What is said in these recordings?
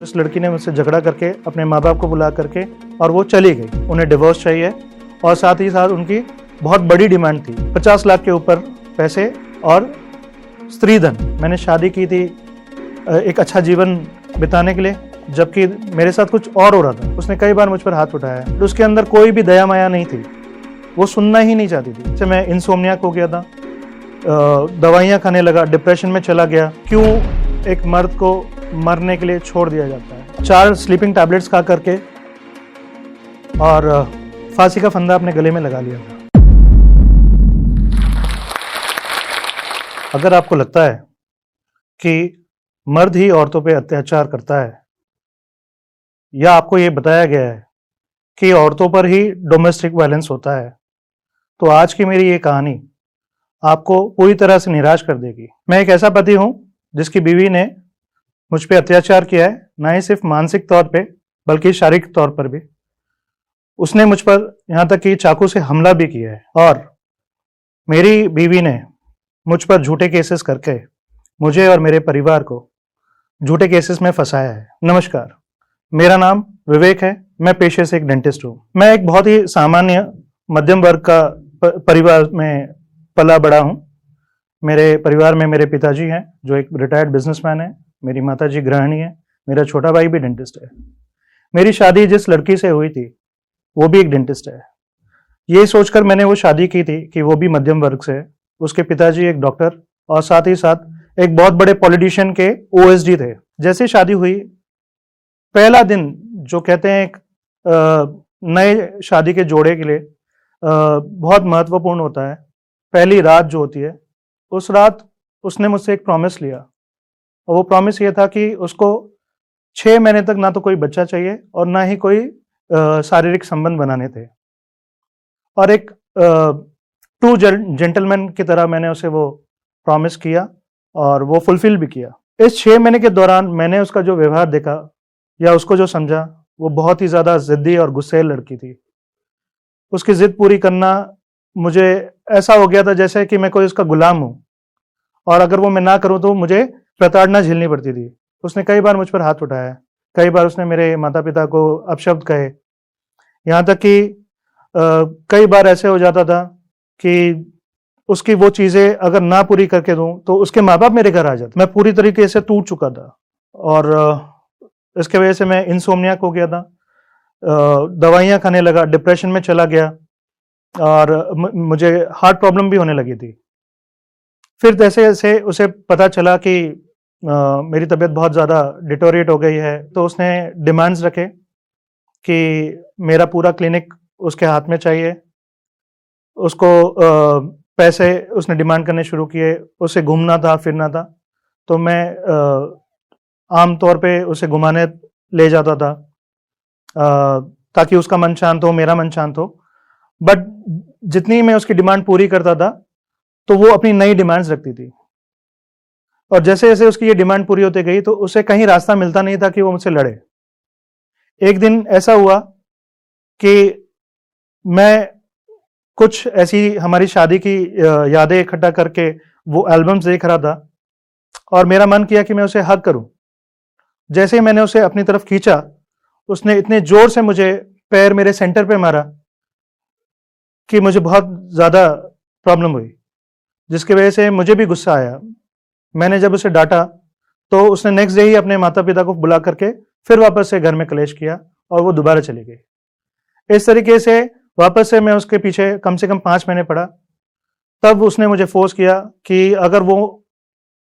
उस लड़की ने मुझसे झगड़ा करके अपने माँ बाप को बुला करके और वो चली गई। उन्हें डिवोर्स चाहिए और साथ ही साथ उनकी बहुत बड़ी डिमांड थी 50 लाख के ऊपर पैसे और स्त्रीधन। मैंने शादी की थी एक अच्छा जीवन बिताने के लिए, जबकि मेरे साथ कुछ और हो रहा था। उसने कई बार मुझ पर हाथ उठाया, तो उसके अंदर कोई भी दया माया नहीं थी, वो सुनना ही नहीं चाहती थी। जैसे मैं इंसोम्नियाक हो गया था, दवाइयाँ खाने लगा, डिप्रेशन में चला गया। क्यों एक मर्द को मरने के लिए छोड़ दिया जाता है? 4 स्लीपिंग टैबलेट्स खा करके और फांसी का फंदा अपने गले में लगा लिया था। अगर आपको लगता है कि मर्द ही औरतों पे अत्याचार करता है, या आपको ये बताया गया है कि औरतों पर ही डोमेस्टिक वायलेंस होता है, तो आज की मेरी ये कहानी आपको पूरी तरह से निराश कर देगी। मैं एक ऐसा पति हूं जिसकी बीवी ने मुझ पे अत्याचार किया है, ना ही सिर्फ मानसिक तौर पे बल्कि शारीरिक तौर पर भी। उसने मुझ पर यहाँ तक कि चाकू से हमला भी किया है, और मेरी बीवी ने मुझ पर झूठे केसेस करके मुझे और मेरे परिवार को झूठे केसेस में फंसाया है। नमस्कार, मेरा नाम विवेक है। मैं पेशे से एक डेंटिस्ट हूँ। मैं एक बहुत ही सामान्य मध्यम वर्ग का परिवार में पला बड़ा हूँ। मेरे परिवार में मेरे पिताजी हैं जो एक रिटायर्ड बिजनेसमैन है, मेरी माताजी गृहिणी है, मेरा छोटा भाई भी डेंटिस्ट है। मेरी शादी जिस लड़की से हुई थी वो भी एक डेंटिस्ट है। ये सोचकर मैंने वो शादी की थी कि वो भी मध्यम वर्ग से है। उसके पिताजी एक डॉक्टर और साथ ही साथ एक बहुत बड़े पॉलिटिशियन के ओएसडी थे। जैसे शादी हुई, पहला दिन जो कहते हैं एक नए शादी के जोड़े के लिए बहुत महत्वपूर्ण होता है, पहली रात जो होती है, उस रात उसने मुझसे एक प्रॉमिस लिया, और वो प्रॉमिस ये था कि उसको 6 महीने तक ना तो कोई बच्चा चाहिए और ना ही कोई शारीरिक संबंध बनाने थे। और एक ट्रू जेंटलमैन की तरह मैंने उसे वो प्रॉमिस किया और वो फुलफिल भी किया। इस 6 महीने के दौरान मैंने उसका जो व्यवहार देखा या उसको जो समझा, वो बहुत ही ज़्यादा ज़िद्दी और गुस्सैल लड़की थी। उसकी ज़िद पूरी करना मुझे ऐसा हो गया था जैसे कि मैं कोई उसका गुलाम हूँ, और अगर वो मैं ना करूँ तो मुझे प्रताड़ना झेलनी पड़ती थी। उसने कई बार मुझ पर हाथ उठाया, कई बार उसने मेरे माता पिता को अपशब्द कहे, यहाँ तक कि कई बार ऐसे हो जाता था कि उसकी वो चीज़ें अगर ना पूरी करके दूं तो उसके माँ बाप मेरे घर आ जाते। मैं पूरी तरीके से टूट चुका था, और इसके वजह से मैं इंसोम्नियाक हो गया था, दवाइयाँ खाने लगा, डिप्रेशन में चला गया, और मुझे हार्ट प्रॉब्लम भी होने लगी थी। फिर जैसे जैसे उसे पता चला कि मेरी तबीयत बहुत ज़्यादा डिटोरिएट हो गई है, तो उसने डिमांड्स रखे कि मेरा पूरा क्लिनिक उसके हाथ में चाहिए। उसको पैसे उसने डिमांड करने शुरू किए। उसे घूमना था, फिरना था, तो मैं आम तौर पे उसे घुमाने ले जाता था ताकि उसका मन शांत हो, मेरा मन शांत हो। बट जितनी मैं उसकी डिमांड पूरी करता था तो वो अपनी नई डिमांड्स रखती थी, और जैसे जैसे उसकी ये डिमांड पूरी होती गई तो उसे कहीं रास्ता मिलता नहीं था कि वो मुझसे लड़े। एक दिन ऐसा हुआ कि मैं कुछ ऐसी हमारी शादी की यादें इकट्ठा करके वो एल्बम्स देख रहा था, और मेरा मन किया कि मैं उसे हग करूं। जैसे ही मैंने उसे अपनी तरफ खींचा, उसने इतने जोर से मुझे पैर मेरे सेंटर पे मारा कि मुझे बहुत ज़्यादा प्रॉब्लम हुई, जिसकी वजह से मुझे भी गुस्सा आया। मैंने जब उसे डांटा तो उसने नेक्स्ट डे ही अपने माता पिता को बुला करके फिर वापस से घर में कलेश किया, और वो दोबारा चली गई। इस तरीके से वापस से मैं उसके पीछे कम से कम 5 महीने पड़ा। तब उसने मुझे फोर्स किया कि अगर वो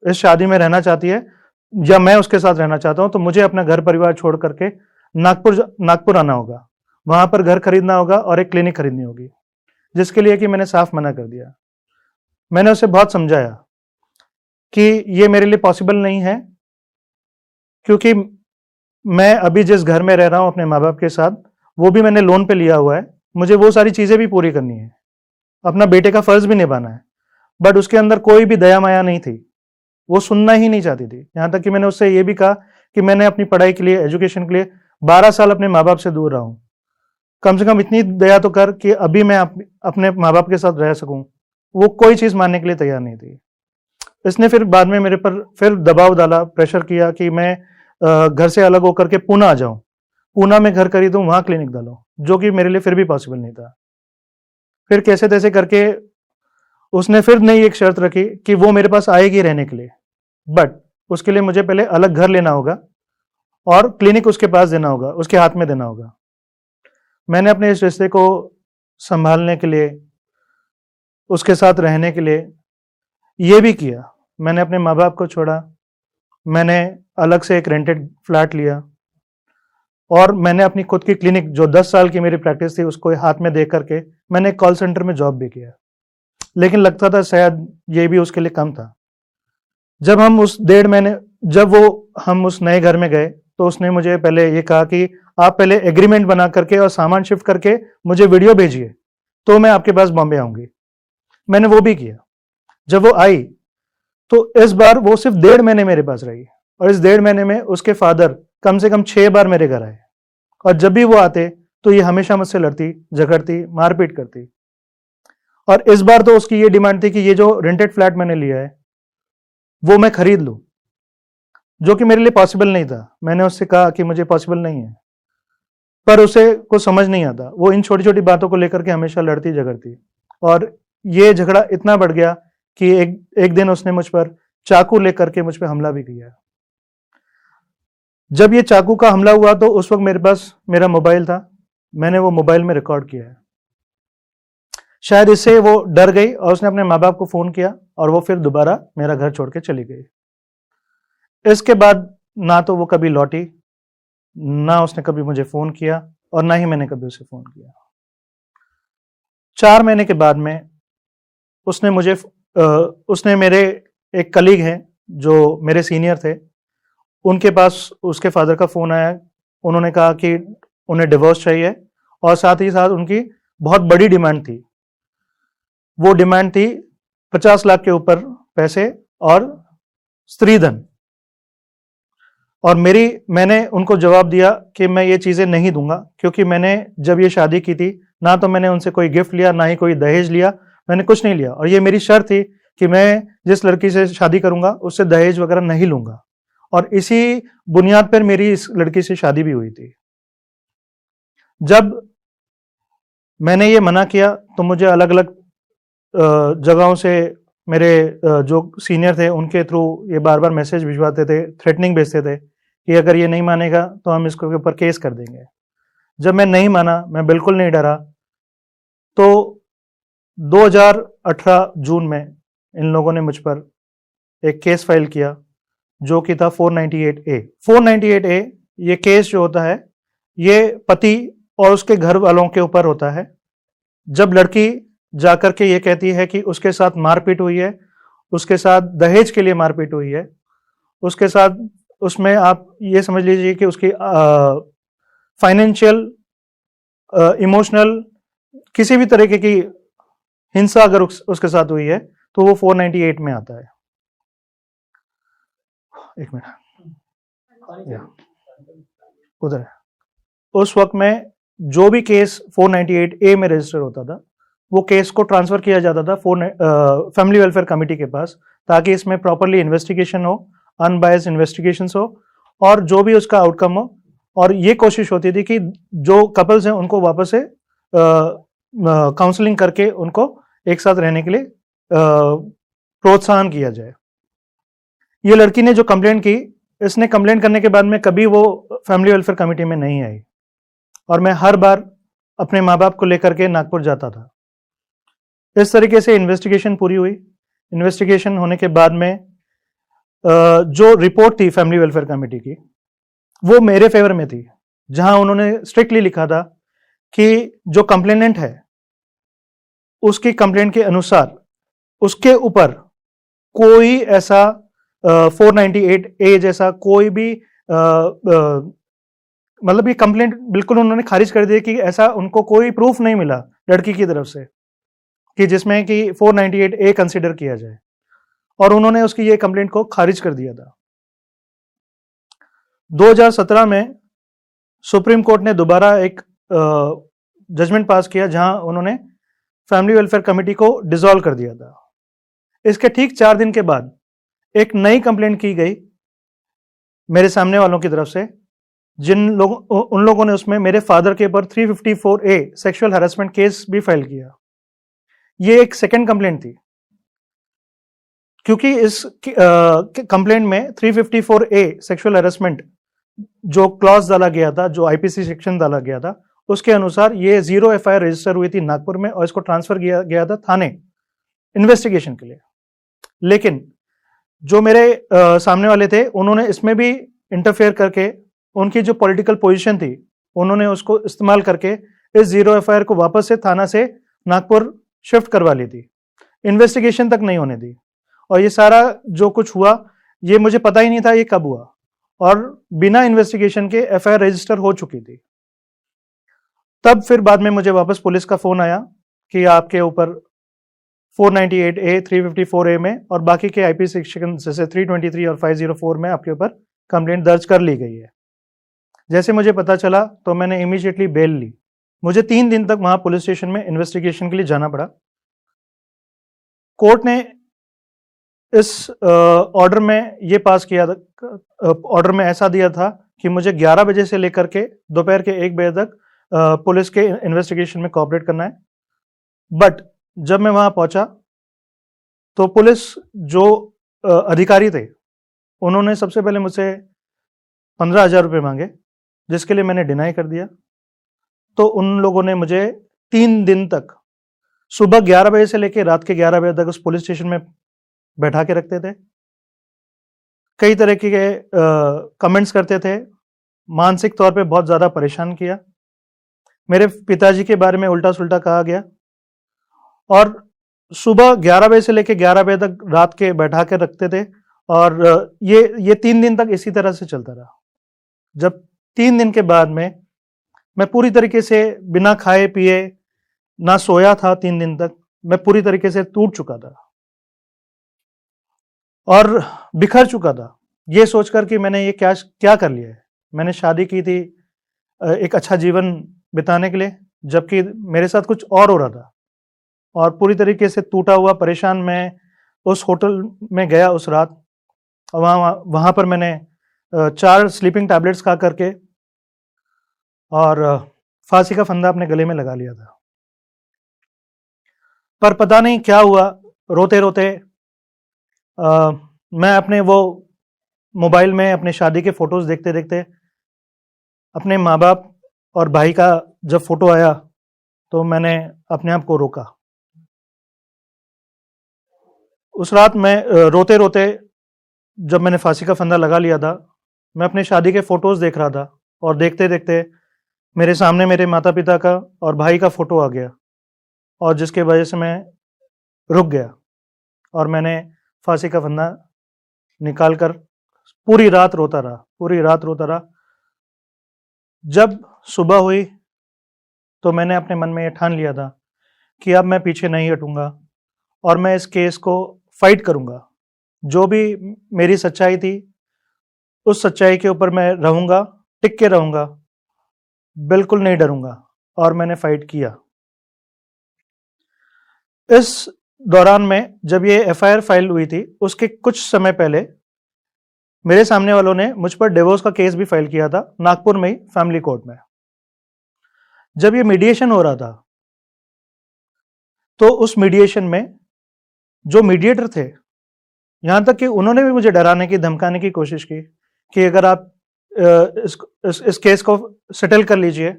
इस शादी में रहना चाहती है या मैं उसके साथ रहना चाहता हूं, तो मुझे अपना घर परिवार छोड़ करके नागपुर आना होगा, वहां पर घर खरीदना होगा और एक क्लिनिक खरीदनी होगी, जिसके लिए कि मैंने साफ मना कर दिया। मैंने उसे बहुत समझाया कि ये मेरे लिए पॉसिबल नहीं है, क्योंकि मैं अभी जिस घर में रह रहा हूं अपने माँ बाप के साथ, वो भी मैंने लोन पे लिया हुआ है। मुझे वो सारी चीज़ें भी पूरी करनी है, अपना बेटे का फर्ज भी निभाना है। बट उसके अंदर कोई भी दया माया नहीं थी, वो सुनना ही नहीं चाहती थी। यहाँ तक कि मैंने उससे ये भी कहा कि मैंने अपनी पढ़ाई के लिए, एजुकेशन के लिए 12 साल अपने माँ बाप से दूर रहा हूँ, कम से कम इतनी दया तो कर कि अभी मैं अपने माँ बाप के साथ रह सकूँ। वो कोई चीज़ मानने के लिए तैयार नहीं थी। इसने फिर बाद में मेरे पर फिर दबाव डाला, प्रेशर किया कि मैं घर से अलग होकर के पूना आ जाऊं, पूना में घर खरीदूं, वहां क्लिनिक डालूं, जो कि मेरे लिए फिर भी पॉसिबल नहीं था। फिर कैसे तैसे करके उसने फिर नई एक शर्त रखी कि वो मेरे पास आएगी रहने के लिए, बट उसके लिए मुझे पहले अलग घर लेना होगा और क्लिनिक उसके पास देना होगा, उसके हाथ में देना होगा। मैंने अपने इस रिश्ते को संभालने के लिए, उसके साथ रहने के लिए ये भी किया। मैंने अपने माँ बाप को छोड़ा, मैंने अलग से एक रेंटेड फ्लैट लिया और मैंने अपनी खुद की क्लिनिक, जो 10 साल की मेरी प्रैक्टिस थी, उसको हाथ में दे करके मैंने कॉल सेंटर में जॉब भी किया। लेकिन लगता था शायद ये भी उसके लिए कम था। जब हम उस 1.5 महीने, जब हम उस नए घर में गए तो उसने मुझे पहले ये कहा कि आप पहले एग्रीमेंट बना करके और सामान शिफ्ट करके मुझे वीडियो भेजिए, तो मैं आपके पास बॉम्बे आऊंगी। मैंने वो भी किया। जब वो आई तो इस बार वो सिर्फ 1.5 महीने मेरे पास रही और इस 1.5 महीने में उसके फादर कम से कम 6 बार मेरे घर आए और जब भी वो आते तो ये हमेशा मुझसे लड़ती, झगड़ती, मारपीट करती। और इस बार तो उसकी ये डिमांड थी कि ये जो रेंटेड फ्लैट मैंने लिया है वो मैं खरीद लूं, जो कि मेरे लिए पॉसिबल नहीं था। मैंने उससे कहा कि मुझे पॉसिबल नहीं है, पर उसे को समझ नहीं आता। वो इन छोटी छोटी बातों को लेकर के हमेशा लड़ती झगड़ती और ये झगड़ा इतना बढ़ गया कि एक दिन उसने मुझ पर चाकू लेकर के मुझ पर हमला भी किया। जब ये चाकू का हमला हुआ तो उस वक्त मेरे पास मेरा मोबाइल था, मैंने वो मोबाइल में रिकॉर्ड किया है। शायद इससे वो डर गई और उसने अपने माँ बाप को फोन किया और वो फिर दोबारा मेरा घर छोड़ के चली गई। इसके बाद ना तो वो कभी लौटी, ना उसने कभी मुझे फोन किया और ना ही मैंने कभी उसे फोन किया। 4 महीने के बाद में उसने मेरे एक कलीग हैं जो मेरे सीनियर थे, उनके पास उसके फादर का फोन आया। उन्होंने कहा कि उन्हें डिवोर्स चाहिए और साथ ही साथ उनकी बहुत बड़ी डिमांड थी। वो डिमांड थी 50 लाख के ऊपर पैसे और स्त्रीधन। और मैंने उनको जवाब दिया कि मैं ये चीजें नहीं दूंगा, क्योंकि मैंने जब ये शादी की थी ना तो मैंने उनसे कोई गिफ्ट लिया, ना ही कोई दहेज लिया, मैंने कुछ नहीं लिया। और ये मेरी शर्त थी कि मैं जिस लड़की से शादी करूंगा उससे दहेज वगैरह नहीं लूंगा। और इसी बुनियाद पर मेरी इस लड़की से शादी भी हुई थी। जब मैंने ये मना किया तो मुझे अलग अलग जगहों से मेरे जो सीनियर थे उनके थ्रू ये बार बार मैसेज भिजवाते थे, थ्रेटनिंग भेजते थे कि अगर ये नहीं मानेगा तो हम इसके ऊपर केस कर देंगे। जब मैं नहीं माना, मैं बिल्कुल नहीं डरा, तो 2018 जून में इन लोगों ने मुझ पर एक केस फाइल किया जो कि था 498A। 498A ये केस जो होता है ये पति और उसके घर वालों के ऊपर होता है। जब लड़की जाकर के ये कहती है कि उसके साथ मारपीट हुई है, उसके साथ दहेज के लिए मारपीट हुई है, उसके साथ, उसमें आप ये समझ लीजिए कि उसकी फाइनेंशियल, इमोशनल, किसी भी तरीके की हिंसा अगर उसके साथ हुई है तो वो 498 में आता है। एक मिनट, उधर है। उस वक्त में जो भी केस 498A में रजिस्टर होता था वो केस को ट्रांसफर किया जाता था फैमिली वेलफेयर कमेटी के पास, ताकि इसमें प्रॉपरली इन्वेस्टिगेशन हो, अनबायस्ड इन्वेस्टिगेशन हो और जो भी उसका आउटकम हो। और ये कोशिश होती थी कि जो कपल्स हैं उनको वापस से काउंसलिंग करके उनको एक साथ रहने के लिए प्रोत्साहन किया जाए। ये लड़की ने जो कंप्लेंट की, इसने कंप्लेंट करने के बाद में कभी वो फैमिली वेलफेयर कमेटी में नहीं आई और मैं हर बार अपने माँ बाप को लेकर के नागपुर जाता था। इस तरीके से इन्वेस्टिगेशन पूरी हुई। इन्वेस्टिगेशन होने के बाद में जो रिपोर्ट थी फैमिली वेलफेयर कमेटी की वो मेरे फेवर में थी, जहां उन्होंने स्ट्रिक्टली लिखा था कि जो कंप्लेनेंट है उसकी कंप्लेंट के अनुसार उसके ऊपर कोई ऐसा 498A जैसा कोई भी मतलब ये कंप्लेंट बिल्कुल उन्होंने खारिज कर दी कि ऐसा उनको कोई प्रूफ नहीं मिला लड़की की तरफ से कि जिसमें कि 498A कंसिडर किया जाए, और उन्होंने उसकी ये कंप्लेंट को खारिज कर दिया था। 2017 में सुप्रीम कोर्ट ने दोबारा एक जजमेंट पास किया जहां उन्होंने फैमिली वेलफेयर कमेटी को डिसॉल्व कर दिया था। इसके ठीक 4 दिन के बाद एक नई कंप्लेंट की गई मेरे सामने वालों की तरफ से, उन लोगों ने उसमें मेरे फादर के ऊपर 354A सेक्सुअल हैरेसमेंट केस भी फाइल किया। ये एक सेकंड कंप्लेंट थी, क्योंकि इस कंप्लेंट में 354A सेक्सुअल हैरेसमेंट जो क्लॉज डाला गया था, जो आईपीसी सेक्शन डाला गया था, उसके अनुसार ये 0 एफआईआर रजिस्टर हुई थी नागपुर में और इसको ट्रांसफर किया गया था थाने इन्वेस्टिगेशन के लिए। लेकिन जो मेरे सामने वाले थे, उन्होंने इसमें भी इंटरफेयर करके, उनकी जो पॉलिटिकल पोजीशन थी, उन्होंने उसको इस्तेमाल करके इस 0 एफआईआर को वापस से थाना से नागपुर शिफ्ट करवा ली थी, इन्वेस्टिगेशन तक नहीं होने दी। और ये सारा जो कुछ हुआ, ये मुझे पता ही नहीं था ये कब हुआ, और बिना इन्वेस्टिगेशन के एफआईआर रजिस्टर हो चुकी थी। तब फिर बाद में मुझे वापस पुलिस का फोन आया कि आपके ऊपर 498A, 354A में और बाकी के आईपी सेक्शन जैसे 323 और 504 में आपके ऊपर कंप्लेंट दर्ज कर ली गई है। जैसे मुझे पता चला तो मैंने इमीडिएटली बेल ली। मुझे 3 दिन तक वहां पुलिस स्टेशन में इन्वेस्टिगेशन के लिए जाना पड़ा। कोर्ट ने इस ऑर्डर में ये पास किया था, ऑर्डर में ऐसा दिया था कि मुझे 11 बजे से लेकर के दोपहर के 1 बजे तक पुलिस के इन्वेस्टिगेशन में कोऑपरेट करना है। बट जब मैं वहां पहुंचा तो पुलिस जो अधिकारी थे, उन्होंने सबसे पहले मुझसे 15,000 रुपये मांगे, जिसके लिए मैंने डिनाई कर दिया। तो उन लोगों ने मुझे 3 दिन तक सुबह 11 बजे से लेकर रात के 11 बजे तक उस पुलिस स्टेशन में बैठा के रखते थे। कई तरह के कमेंट्स करते थे, मानसिक तौर पे बहुत ज़्यादा परेशान किया। मेरे पिताजी के बारे में उल्टा सुल्टा कहा गया, और सुबह 11 बजे से लेकर 11 बजे तक रात के बैठा के रखते थे। और ये 3 दिन तक इसी तरह से चलता रहा। जब 3 दिन के बाद में मैं पूरी तरीके से बिना खाए पिए ना सोया था, 3 दिन तक मैं पूरी तरीके से टूट चुका था और बिखर चुका था, ये सोचकर कि मैंने ये क्या कर लिया है। मैंने शादी की थी एक अच्छा जीवन बिताने के लिए, जबकि मेरे साथ कुछ और हो रहा था। और पूरी तरीके से टूटा हुआ परेशान मैं उस होटल में गया उस रात। वहाँ पर मैंने 4 स्लीपिंग टैबलेट्स खा करके और फांसी का फंदा अपने गले में लगा लिया था। पर पता नहीं क्या हुआ, रोते रोते मैं अपने वो मोबाइल में अपने शादी के फोटोज देखते देखते अपने माँ बाप और भाई का जब फोटो आया तो मैंने अपने आप को रोका। उस रात मैं रोते रोते, जब मैंने फांसी का फंदा लगा लिया था, मैं अपने शादी के फोटोज देख रहा था और देखते देखते मेरे सामने मेरे माता पिता का और भाई का फोटो आ गया, और जिसके वजह से मैं रुक गया और मैंने फांसी का फंदा निकाल कर पूरी रात रोता रहा। जब सुबह हुई तो मैंने अपने मन में ये ठान लिया था कि अब मैं पीछे नहीं हटूंगा और मैं इस केस को फाइट करूंगा। जो भी मेरी सच्चाई थी, उस सच्चाई के ऊपर मैं रहूंगा, टिक के रहूंगा, बिल्कुल नहीं डरूंगा। और मैंने फाइट किया। इस दौरान में जब ये एफआईआर फाइल हुई थी, उसके कुछ समय पहले मेरे सामने वालों ने मुझ पर डिवोर्स का केस भी फाइल किया था नागपुर में ही, फैमिली कोर्ट में। जब ये मीडिएशन हो रहा था तो उस मीडिएशन में जो मीडिएटर थे, यहां तक कि उन्होंने भी मुझे डराने की, धमकाने की कोशिश की कि अगर आप इस केस को सेटल कर लीजिए,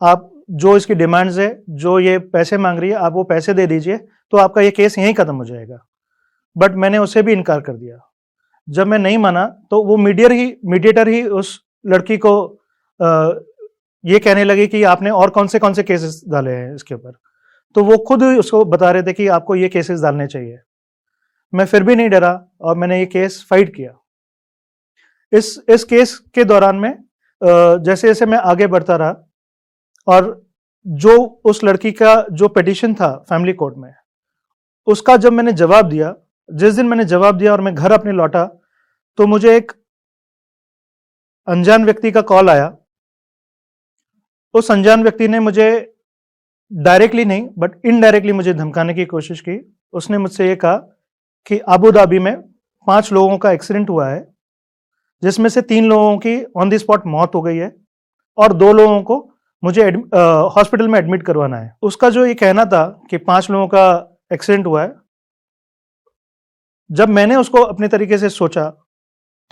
आप जो इसकी डिमांड्स है, जो ये पैसे मांग रही है, आप वो पैसे दे दीजिए तो आपका ये केस यहीं खत्म हो जाएगा। बट मैंने उसे भी इनकार कर दिया। जब मैं नहीं माना तो वो मीडिएटर ही उस लड़की को ये कहने लगी कि आपने और कौन से केसेस डाले हैं इसके ऊपर। तो वो खुद उसको बता रहे थे कि आपको ये केसेस डालने चाहिए। मैं फिर भी नहीं डरा और मैंने ये केस फाइट किया। इस केस के दौरान में जैसे जैसे मैं आगे बढ़ता रहा, और जो उस लड़की का जो पिटीशन था फैमिली कोर्ट में, उसका जब मैंने जवाब दिया, जिस दिन मैंने जवाब दिया और मैं घर अपने लौटा, तो मुझे एक अनजान व्यक्ति का कॉल आया। उस अनजान व्यक्ति ने मुझे डायरेक्टली नहीं बट इनडायरेक्टली मुझे धमकाने की कोशिश की। उसने मुझसे ये कहा कि अबू धाबी में 5 लोगों का एक्सीडेंट हुआ है जिसमें से 3 लोगों की ऑन द स्पॉट मौत हो गई है और 2 लोगों को मुझे हॉस्पिटल में एडमिट करवाना है। उसका जो ये कहना था कि 5 लोगों का एक्सीडेंट हुआ है, जब मैंने उसको अपने तरीके से सोचा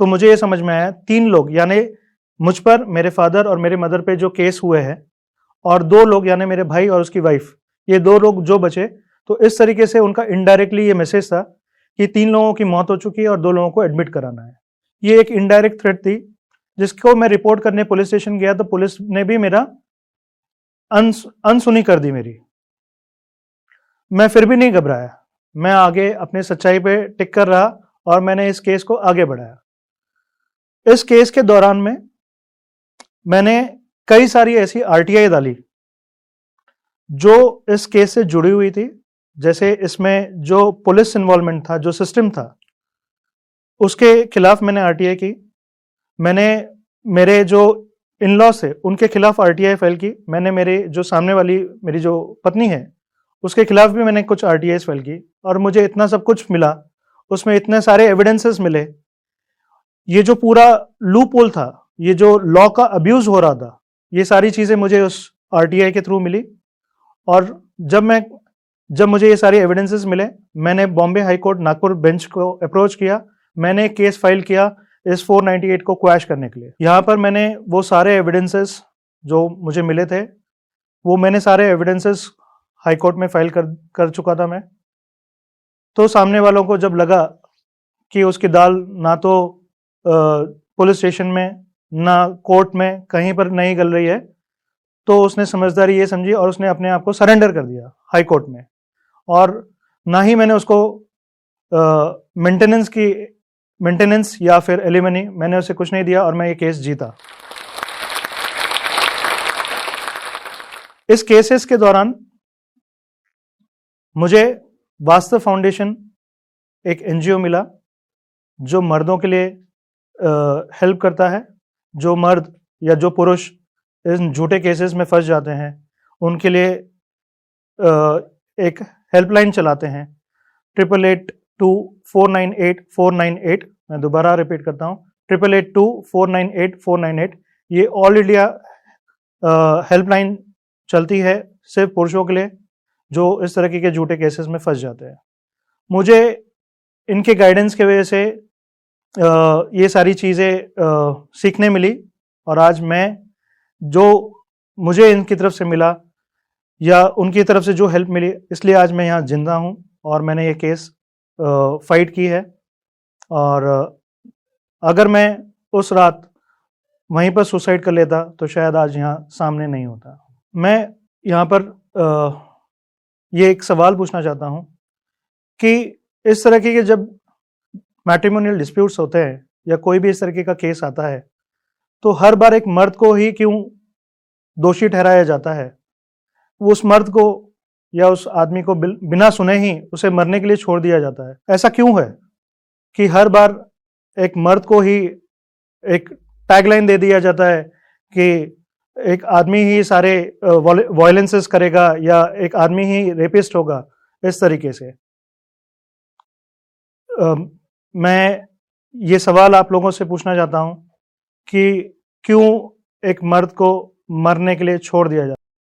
तो मुझे ये समझ में आया 3 लोग यानी मुझ पर, मेरे फादर और मेरे मदर पे जो केस हुए हैं, और 2 लोग यानी मेरे भाई और उसकी वाइफ, ये 2 लोग जो बचे, तो इस तरीके से उनका इनडायरेक्टली ये मैसेज था कि 3 लोगों की मौत हो चुकी है और 2 लोगों को एडमिट कराना है। ये एक इनडायरेक्ट थ्रेट थी जिसको मैं रिपोर्ट करने पुलिस स्टेशन गया तो पुलिस ने भी मेरा अनसुनी कर दी मेरी। मैं फिर भी नहीं घबराया, मैं आगे अपने सच्चाई पे टिक कर रहा और मैंने इस केस को आगे बढ़ाया। इस केस के दौरान में मैंने कई सारी ऐसी आरटीआई डाली जो इस केस से जुड़ी हुई थी, जैसे इसमें जो पुलिस इन्वॉल्वमेंट था, जो सिस्टम था, उसके खिलाफ मैंने आरटीआई की। मैंने मेरे जो इन-लॉज थे उनके खिलाफ आरटीआई फाइल की। मैंने मेरे जो सामने वाली मेरी जो पत्नी है उसके खिलाफ भी मैंने कुछ आरटीआई फाइल की और मुझे इतना सब कुछ मिला, उसमें इतने सारे एविडेंसेस मिले। ये जो पूरा लूप होल था, ये जो लॉ का अब्यूज हो रहा था, ये सारी चीजें मुझे उस आरटीआई के थ्रू मिली। और जब मुझे ये सारे एविडेंसेस मिले, मैंने Bombay high court Nagpur bench को अप्रोच किया। मैंने केस फाइल किया इस 498 को क्वैश करने के लिए। यहाँ पर मैंने वो सारे एविडेंसेस जो मुझे मिले थे, वो मैंने सारे एविडेंसेस हाई कोर्ट में फाइल कर चुका था मैं। तो सामने वालों को जब लगा कि उसकी दाल ना तो पुलिस स्टेशन में ना कोर्ट में कहीं पर नहीं गल रही है, तो उसने समझदारी ये समझी और उसने अपने आप को सरेंडर कर दिया हाई कोर्ट में। और ना ही मैंने उसको मेंटेनेंस या फिर एलिमनी, मैंने उसे कुछ नहीं दिया और मैं ये केस जीता। इस केसेस के दौरान मुझे वास्तव फाउंडेशन एक एनजीओ मिला जो मर्दों के लिए हेल्प करता है। जो मर्द या जो पुरुष इन झूठे केसेस में फंस जाते हैं उनके लिए एक हेल्पलाइन चलाते हैं, 8882498498। मैं दोबारा रिपीट करता हूँ, 8882498498। ये ऑल इंडिया हेल्पलाइन चलती है सिर्फ पुरुषों के लिए जो इस तरह के झूठे केसेस में फंस जाते हैं। मुझे इनके गाइडेंस की वजह से ये सारी चीज़ें सीखने मिली और आज मैं जो मुझे इनकी तरफ से मिला या उनकी तरफ से जो हेल्प मिली, इसलिए आज मैं यहाँ जिंदा हूँ और मैंने ये केस फाइट की है। और अगर मैं उस रात वहीं पर सुसाइड कर लेता तो शायद आज यहाँ सामने नहीं होता। मैं यहाँ पर ये एक सवाल पूछना चाहता हूँ कि इस तरह के जब मैट्रिमोनियल डिस्प्यूट्स होते हैं या कोई भी इस तरीके का केस आता है तो हर बार एक मर्द को ही क्यों दोषी ठहराया जाता है? उस मर्द को या उस आदमी को बिना सुने ही उसे मरने के लिए छोड़ दिया जाता है। ऐसा क्यों है कि हर बार एक मर्द को ही एक टैगलाइन दे दिया जाता है कि एक आदमी ही सारे वायलेंसेस करेगा या एक आदमी ही रेपिस्ट होगा? इस तरीके से मैं ये सवाल आप लोगों से पूछना चाहता हूं कि क्यों एक मर्द को मरने के लिए छोड़ दिया जाता है?